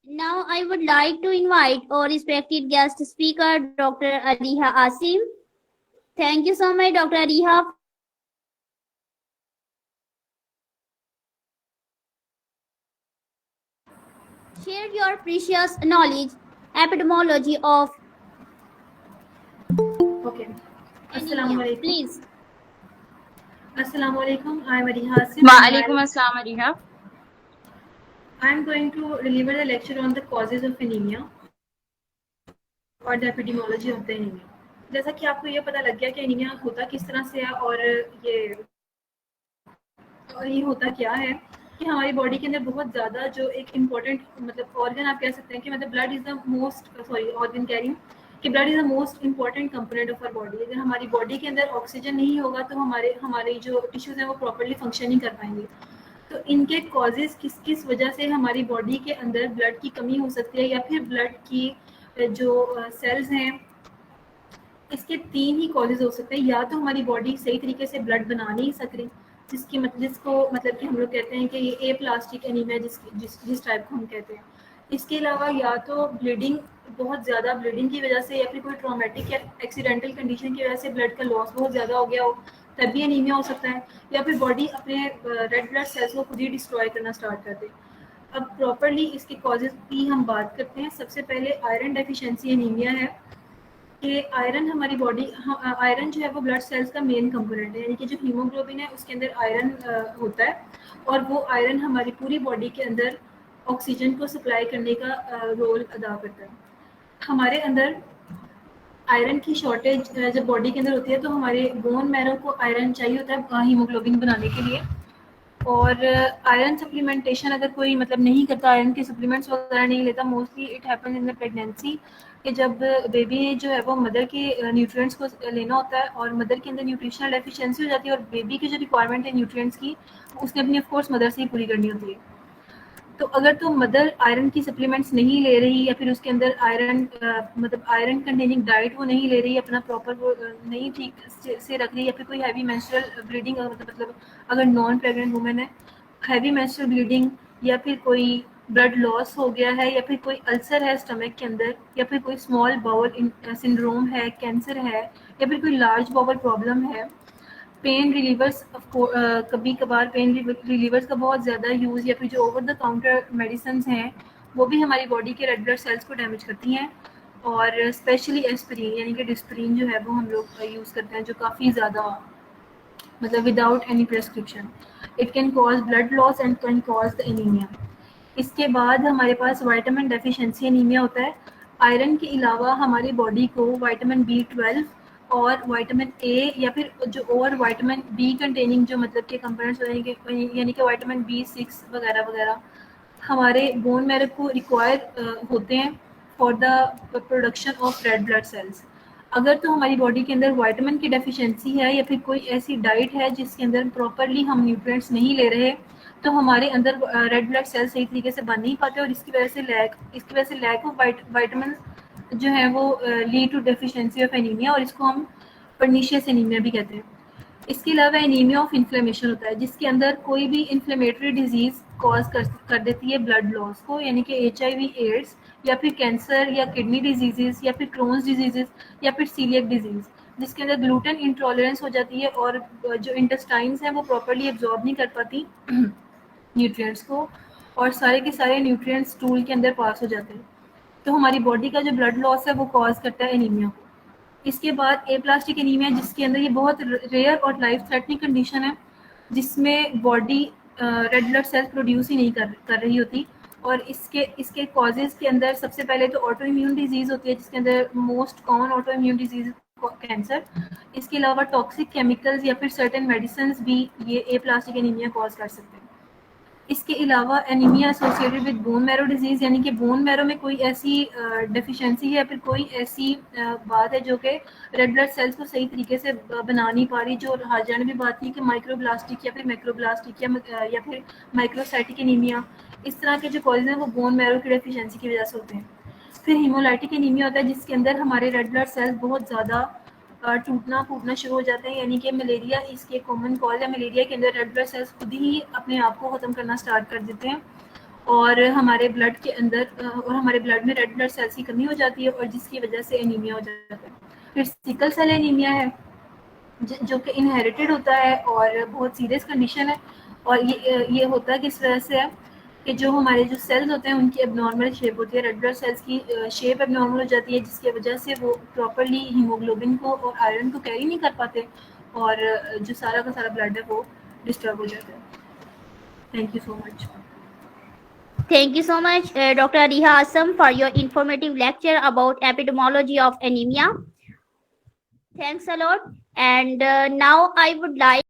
Now I would like to invite our respected guest speaker, Dr. Aliha Asim. Thank you so much, Dr. Aliha, for share your precious knowledge, epidemiology of Okay. Assalamu anemia. alaikum. Please. Assalamu alaikum. I am Ariha Hasim and Waalaikum assalam, Ariha. I am going to deliver the lecture on the causes of anemia और the epidemiology of the anemia. जैसा कि आपको ये पता लग गया कि anaemia होता किस तरह से है ये होता क्या है कि हमारी बॉडी के अंदर बहुत ज़्यादा जो एक इम्पॉर्टेंट मतलब ऑर्गन आप कह सकते हैं कि मतलब blood is the most sorry organ कह रही हूँ कि blood is the most important component of our body. अगर हमारी बॉडी के अंदर ऑक्सीजन नहीं होगा तो हमारे हमारे जो टिश्यूज़ हैं वो प्रॉपरली फंक्शन नहीं कर पाएंगे। तो इनके कॉजेज़ किस किस वजह से हमारी बॉडी के अंदर ब्लड की कमी हो सकती है या फिर ब्लड की जो सेल्स हैं इसके 3 ही कॉजेज़ हो सकते हैं। या तो हमारी बॉडी सही तरीके से ब्लड बना नहीं सक रही, जिसको मतलब कि हम लोग कहते हैं कि ये एप्लास्टिक एनीमिया जिस टाइप को हम कहते हैं। इसके अलावा या तो ब्लीडिंग बहुत ज़्यादा ब्लीडिंग की वजह से या फिर कोई ट्रॉमेटिक या एक्सीडेंटल कंडीशन की वजह से ब्लड का लॉस बहुत ज़्यादा हो गया हो, तब भी एनीमिया हो सकता है। या फिर बॉडी अपने रेड ब्लड सेल्स को खुद ही डिस्ट्रॉय करना स्टार्ट कर दे। अब प्रॉपरली इसके कॉजेज़ की हम बात करते हैं। सबसे पहले आयरन डेफिशिएंसी एनीमिया है कि आयरन हमारी बॉडी आयरन जो है वो ब्लड सेल्स का मेन कंपोनेंट है, यानी कि जो हीमोग्लोबिन है उसके अंदर आयरन होता है और वो आयरन हमारी पूरी बॉडी के अंदर ऑक्सीजन को सप्लाई करने का रोल अदा करता है। हमारे अंदर आयरन की शॉर्टेज जब बॉडी के अंदर होती है तो हमारे बोन मैरो को आयरन चाहिए होता है हीमोग्लोबिन बनाने के लिए। और आयरन सप्लीमेंटेशन अगर कोई मतलब नहीं करता, आयरन के सप्लीमेंट्स वगैरह नहीं लेता, mostly it happen in the pregnancy कि जब बेबी जो है वो मदर के न्यूट्रिएंट्स को लेना होता है और मदर के अंदर न्यूट्रिशनल डेफिशिएंसी हो जाती है और बेबी की जो रिक्वायरमेंट है न्यूट्रिएंट्स की उसने अपनी ऑफ कोर्स मदर से ही पूरी करनी होती है। तो अगर तो मदर आयरन की सप्लीमेंट्स नहीं ले रही या फिर उसके अंदर आयरन मतलब आयरन कंटेनिंग डाइट वो नहीं ले रही, अपना प्रॉपर वो नहीं ठीक से रख रही, या फिर कोई हैवी मेंस्ट्रुअल ब्लीडिंग मतलब अगर नॉन प्रेग्नेंट वुमेन है, हैवी मेंस्ट्रुअल ब्लीडिंग या फिर कोई ब्लड लॉस हो गया है या फिर कोई अल्सर है स्टमक के अंदर या फिर कोई स्मॉल बाउल सिंड्रोम है, कैंसर है या फिर कोई लार्ज बाउल प्रॉब्लम है, पेन रिलीवर्स कभी कभार पेन रिलीवर्स का बहुत ज़्यादा यूज़ या फिर जो ओवर द काउंटर मेडिसिन हैं वो भी हमारी बॉडी के रेड ब्लड सेल्स को डैमेज करती हैं। और स्पेशली एस्पिरिन यानी कि डिस्प्रिन जो है वो हम लोग यूज़ करते हैं जो काफ़ी ज़्यादा मतलब without any prescription it can cause blood loss and can cause the anaemia. इसके बाद हमारे पास विटामिन डेफिशिएंसी एनीमिया होता है। आयरन के अलावा हमारी बॉडी को विटामिन B12 और विटामिन ए या फिर जो और विटामिन बी कंटेनिंग जो मतलब के कंपोनेंट्स यानी कि विटामिन B6 वगैरह वगैरह हमारे बोन मैरो को रिक्वायर होते हैं for the production of red blood sales. अगर तो हमारी बॉडी के अंदर विटामिन की डेफिशिएंसी है या फिर कोई ऐसी डाइट है जिसके अंदर प्रॉपरली हम न्यूट्रिएंट्स नहीं ले रहे, तो हमारे अंदर रेड ब्लड सेल्स सही तरीके से बन नहीं पाते और इसकी वजह से लैक ऑफ विटामिन जो है वो lead to deficiency of anaemia और इसको हम पर्नीशियस एनीमिया भी कहते हैं। इसके अलावा एनीमिया ऑफ इन्फ्लेमेशन होता है जिसके अंदर कोई भी इन्फ्लेमेटरी डिजीज कॉज कर देती है ब्लड लॉस को, यानी कि HIV एड्स या फिर कैंसर या किडनी डिजीजेस या फिर क्रोन्स डिजीजेस या फिर सीलियक डिजीज जिसके अंदर ग्लूटेन इंटॉलरेंस हो जाती है और जो इंटेस्टाइन्स हैं वो प्रॉपरली एब्जॉर्ब नहीं कर पाती न्यूट्रिएंट्स को और सारे के सारे न्यूट्रिएंट्स स्टूल के अंदर पास हो जाते हैं। तो हमारी बॉडी का जो ब्लड लॉस है वो कॉज करता है एनीमिया को। इसके बाद एप्लास्टिक एनीमिया जिसके अंदर ये बहुत रेयर और लाइफ थ्रेटनिंग कंडीशन है जिसमें body red blood cells produce ही नहीं कर रही होती। और इसके इसके कॉजेज़ के अंदर सबसे पहले तो ऑटो इम्यून डिजीज़ होती है जिसके अंदर most common auto immune disease cancer. इसके अलावा टॉक्सिक केमिकल्स या फिर सर्टेन मेडिसिन भी ये एप्लास्टिक एनीमिया कॉज कर सकते हैं। इसके अलावा anaemia associated with bone marrow disease यानी कि बोन मैरो में कोई ऐसी डेफिशिएंसी है या फिर कोई ऐसी बात है जो कि रेड ब्लड सेल्स को सही तरीके से बना नहीं पा रही, जो हाजिरा ने भी बात की कि माइक्रोब्लास्टिक या फिर मैक्रोब्लास्टिक या फिर माइक्रोसाइटिक एनीमिया, इस तरह के जो कॉजेज हैं वो बोन मैरो की डेफिशिएंसी की वजह से होते हैं। फिर हीमोलाइटिक एनीमिया होता है जिसके अंदर हमारे रेड ब्लड सेल्स बहुत ज़्यादा टूटना फूटना शुरू हो जाते हैं, यानी कि मलेरिया इसके कॉमन कॉज है। मलेरिया के अंदर रेड ब्लड सेल्स खुद ही अपने आप को ख़त्म करना स्टार्ट कर देते हैं और हमारे ब्लड के अंदर और हमारे ब्लड में रेड ब्लड सेल्स की कमी हो जाती है और जिसकी वजह से एनीमिया हो जाता है। फिर सिकल सेल एनीमिया है जो कि इनहेरिटेड होता है और बहुत सीरियस कंडीशन है। और ये होता है किस वजह से है कि जो हमारे जो सेल्स होते हैं उनकी एबनॉर्मल शेप होती है, रेड ब्लड सेल्स की शेप एबनॉर्मल हो जाती है, जिसकी वजह से वो प्रॉपरली हीमोग्लोबिन को और आयरन को कैरी नहीं कर पाते और जो सारा का सारा ब्लड है वो डिस्टर्ब हो जाता है। Thank you so much. Thank you so much, Dr. Ariha Asam, for your informative lecture about epidemiology of anemia. Thanks a lot. And now I would like